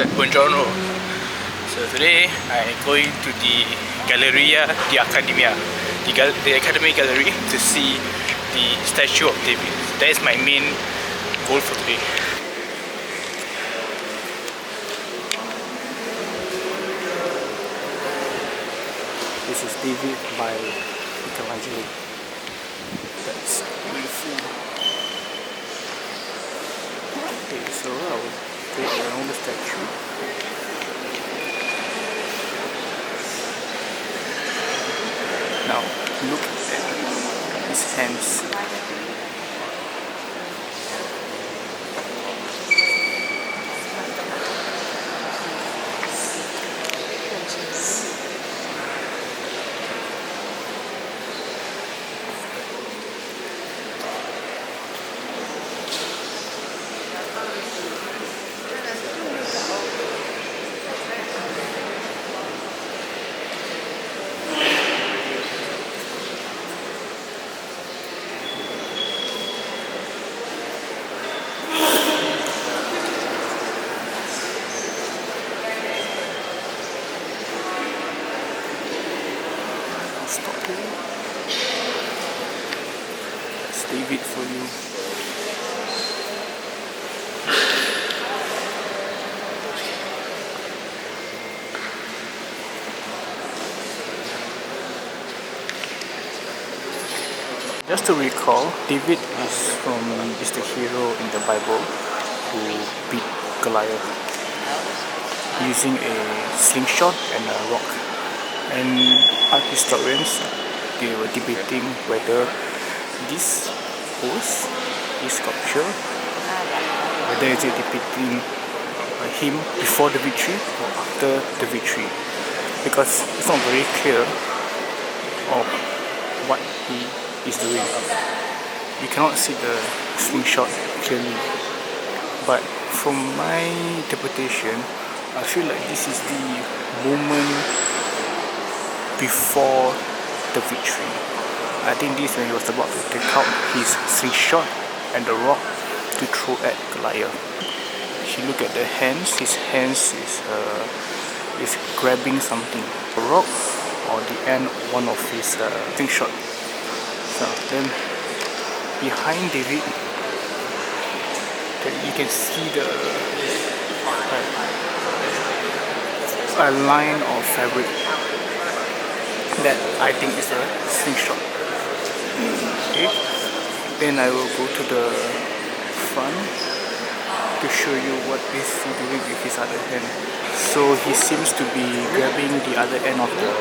Buongiorno. So today I'm going to the Galleria di Accademia, the Academy Gallery, to see the statue of David. That is my main goal for today. This is David by Michelangelo. That's beautiful. Okay, so I will take around the statue. Now look at his hands. Stop here. That's David for you. Just to recall, David is the hero in the Bible who beat Goliath using a slingshot and a rock. And art historians, they were debating whether this pose, this sculpture, whether is it depicting him before the victory or after the victory, because it's not very clear of what he is doing. You cannot see the slingshot clearly, but from my interpretation, I feel like this is the moment before the victory. I think this is when he was about to take out his slingshot and the rock to throw at Goliath. If you look at the hands, his hands is grabbing something, a rock or the end of one of his slingshot. So then behind David, you can see a line of fabric that I think is a slingshot. Okay, then I will go to the front to show you what is he doing with his other hand. So he seems to be grabbing the other end of the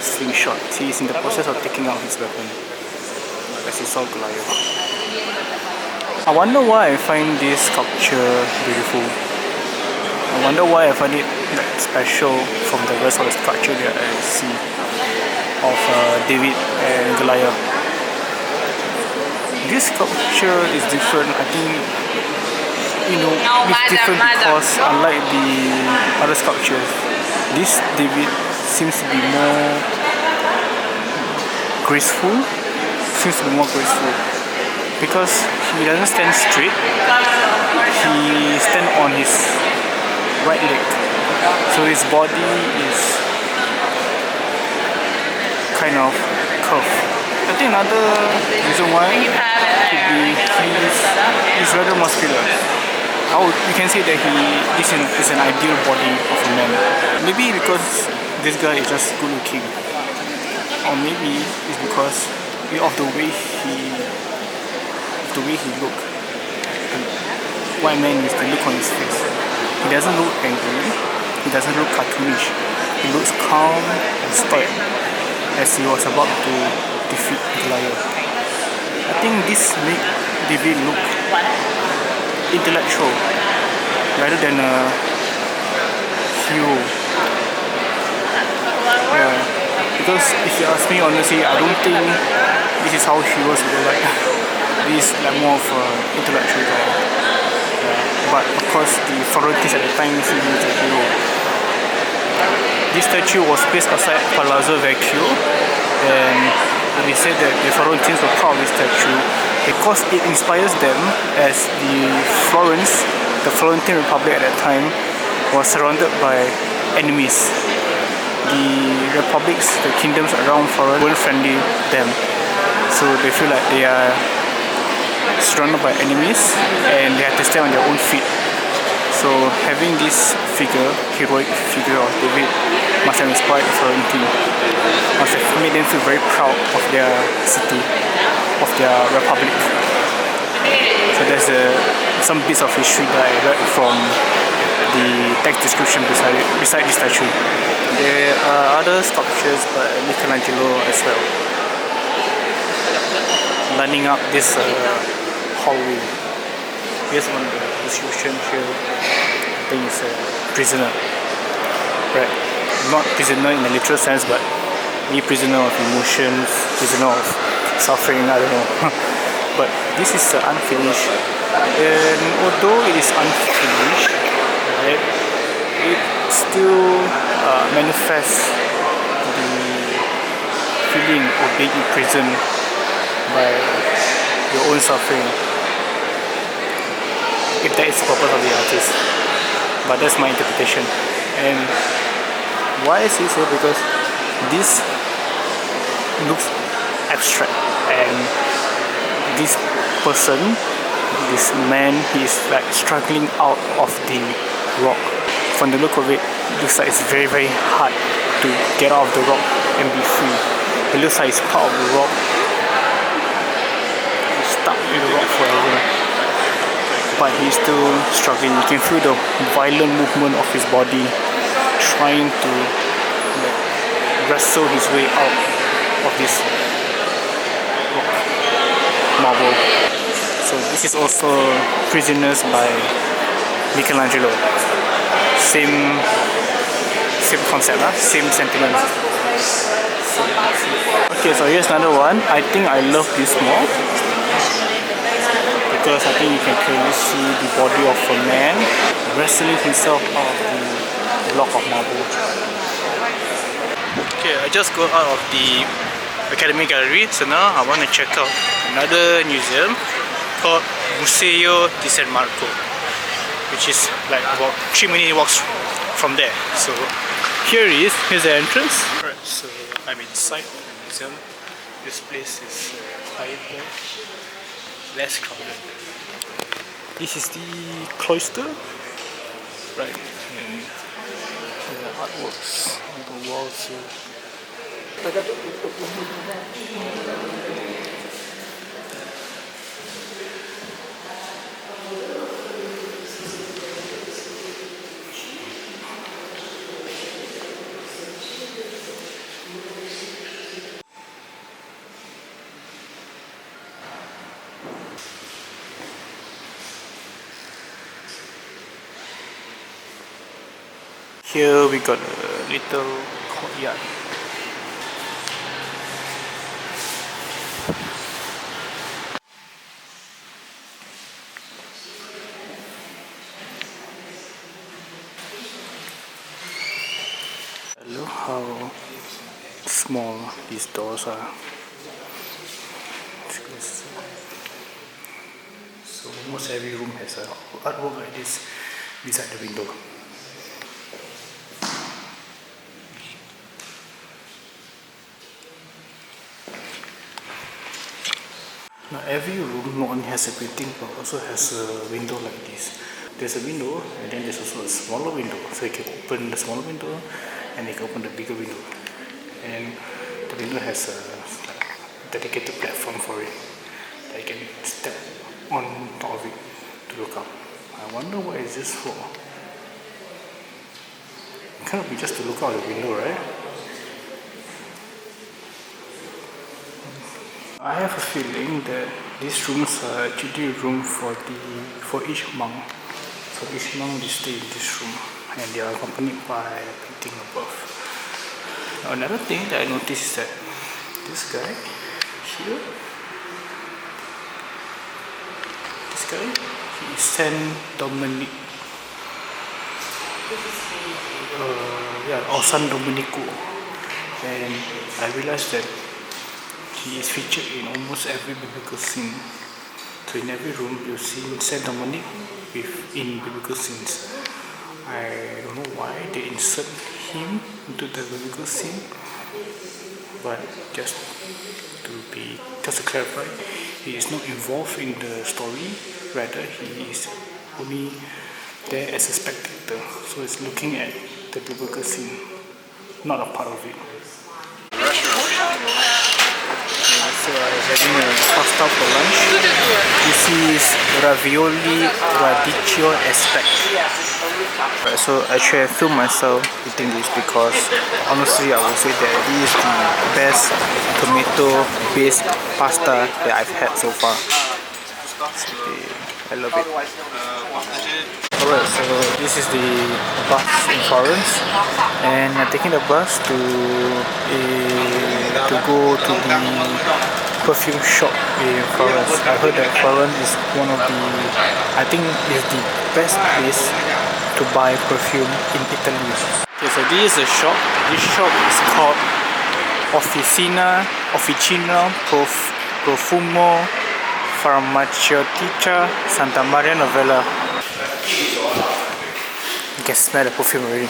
slingshot. He is in the process of taking out his weapon, as he saw Goliath. I wonder why I find this sculpture beautiful. I wonder why I find it special from the rest of the sculpture that I see of David and Goliath. This sculpture is different. I think, it's different because unlike the other sculptures, this David seems to be more graceful. Because he doesn't stand straight. He stands on his right leg, so his body is kind of curved. I think another reason why could be he's rather muscular. You can say that this is an ideal body of a man. Maybe because this guy is just good looking, or maybe it's because of the way he look. What I mean is the look on his face. He doesn't look angry. He doesn't look cartoonish. He looks calm and stoic, as he was about to defeat Goliath. I think this makes David look intellectual rather than a hero. Yeah. Because if you ask me honestly, I don't think this is how heroes look like. This is like more of an intellectual guy. But of course, the Florentines at the time see him as a hero. This statue was placed outside Palazzo Vecchio, and they said that the Florentines were proud of this statue because it inspires them, as the Florentine Republic at that time was surrounded by enemies. The republics, the kingdoms around Florence weren't friendly to them. So they feel like they are surrounded by enemies and they have to stand on their own feet. So having this figure, heroic figure of David, must have inspired the Florentine. Must have made them feel very proud of their city, of their republic. So there's some bits of history that I read from the text description beside this statue. There are other sculptures by Michelangelo as well, lining up this hallway. Here's one of the description here. I think it's a prisoner, right? Not prisoner in the literal sense, but maybe prisoner of emotions, prisoner of suffering, I don't know. But this is unfinished, and although it is unfinished, right, it still manifests the feeling of being imprisoned by your own suffering, if that is the purpose of the artist. But that's my interpretation. And why I say so, because this looks abstract, and this person, this man, he is like struggling out of the rock. From the look of it, looks like it's very, very hard to get out of the rock and be free. It looks like it's part of the rock. He's stuck in the rock forever. But he's still struggling. You can feel the violent movement of his body, trying to wrestle his way out of this rock marble. So this is also Prisoners by Michelangelo. Same concept, same sentiment. Okay, so here's another one. I think I love this more, because I think you can clearly see the body of a man wrestling himself out of the block of marble. Okay, I just got out of the Academy Gallery, so now I want to check out another museum called Museo di San Marco, which is like about 3-minute walks from there. So here's the entrance. Alright, so I'm inside the museum. This place is quieter, less crowded. This is the cloister, right? And the artworks on the walls here. Here we got a little courtyard. Look how small these doors are. So almost every room has a artwork like this beside the window. Now every room not only has a painting but also has a window like this. There's a window and then there's also a smaller window. So you can open the smaller window and you can open the bigger window. And the window has a dedicated platform for it that you can step on top of it to look up. I wonder what is this for? It cannot be just to look out the window, right? I have a feeling that these rooms are actually a room for each monk. So each monk they stay in this room and they are accompanied by a painting above. Now, another thing that I noticed is that this guy here, he is Saint Dominic. Or San Domenico. And I realized that he is featured in almost every biblical scene. So in every room you see Saint Dominic in biblical scenes. I they insert him into the biblical scene, but just to clarify, he is not involved in the story, rather he is only there as a spectator, so it's looking at the biblical scene, not a part of it. So I was having a pasta for lunch. This is ravioli radicchio aspect. So actually I filmed myself eating this because honestly I would say that this is the best tomato based pasta that I've had so far. I love it. Alright, so this is the bus in Florence, and I'm taking the bus to go to the perfume shop in Florence. I heard that Florence is one of the, I think is the best place to buy perfume in Italy. Okay, so this is a shop. This shop is called Officina Profumo Farmaceutica Santa Maria Novella. You can smell the perfume already.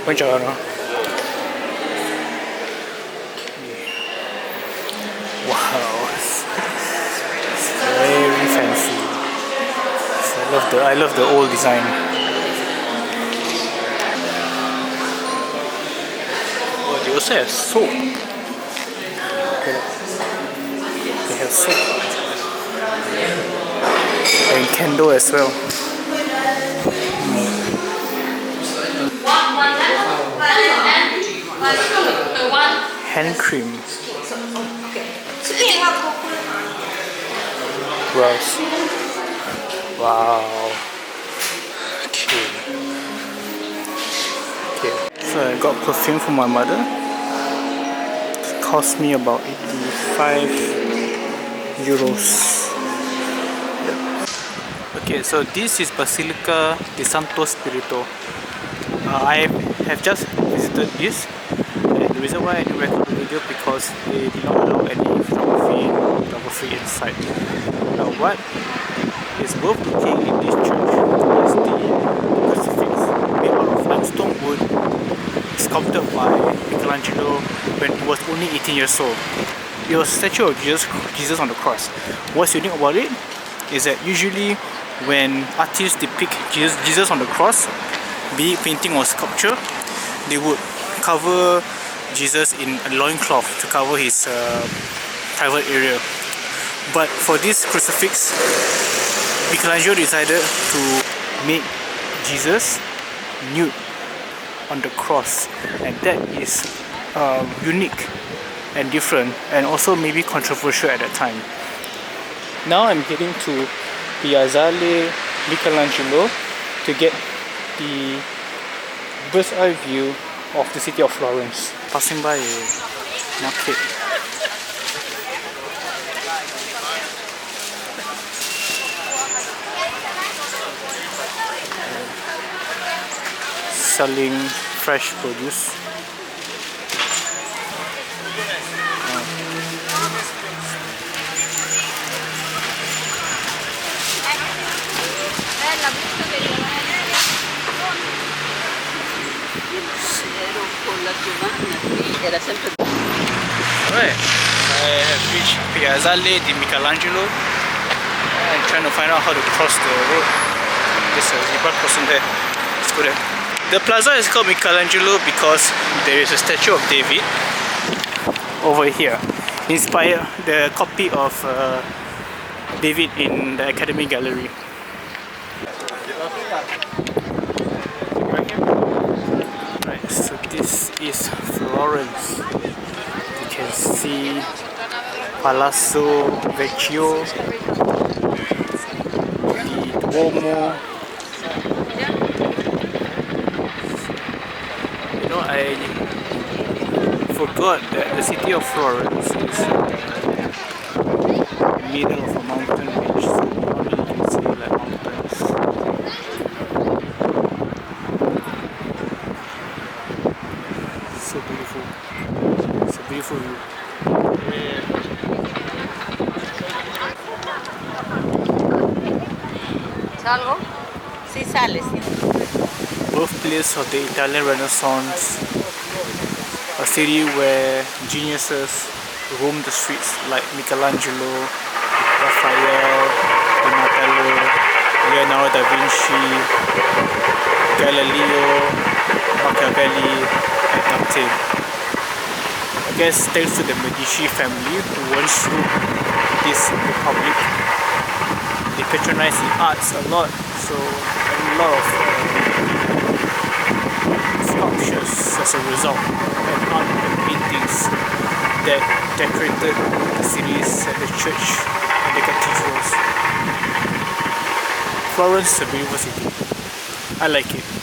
Buongiorno. Wow, it's very fancy. So I love the old design. Oh, they also have soap. They have soap. And candle as well. Hand cream. Gross. Wow. Okay. So I got perfume for my mother. It cost me about 85 euros. Okay, so this is Basilica di Santo Spirito. I have just visited this, and the reason why I didn't record the video because they did not allow any photography inside. Now what is worth looking in this church is the crucifix made out of limestone wood, sculpted by Michelangelo when he was only 18 years old. It was a statue of Jesus on the cross. What's unique about it is that usually when artists depict Jesus on the cross, be it painting or sculpture, they would cover Jesus in a loincloth to cover his private area. But for this crucifix, Michelangelo decided to make Jesus nude on the cross, and that is unique and different, and also maybe controversial at that time. Now I'm heading to Piazzale Michelangelo to get the bird's eye view of the city of Florence. Passing by a market. Selling fresh produce. Alright, I have reached Piazzale di Michelangelo. I'm trying to find out how to cross the road. There's a zebra crossing there. Let's go there. The plaza is called Michelangelo because there is a statue of David over here. Inspired the copy of David in the Academy Gallery. Right, so this is Florence. You can see Palazzo Vecchio, the Duomo. You know, I forgot that the city of Florence is middle of a mountain range, so only you can see like mountains. So beautiful. It's a beautiful view. ¿Salgo? Sí sale, sí. Birthplace of the Italian Renaissance, a city where geniuses roamed the streets like Michelangelo, Raphael, Donatello, Leonardo da Vinci, Galileo, Machiavelli, and Dante. I guess thanks to the Medici family who once ruled this republic, they patronize the arts a lot, so a lot of sculptures as a result, and art and paintings that decorated the cities and the church and the cathedrals. Florence is a beautiful city. I like it.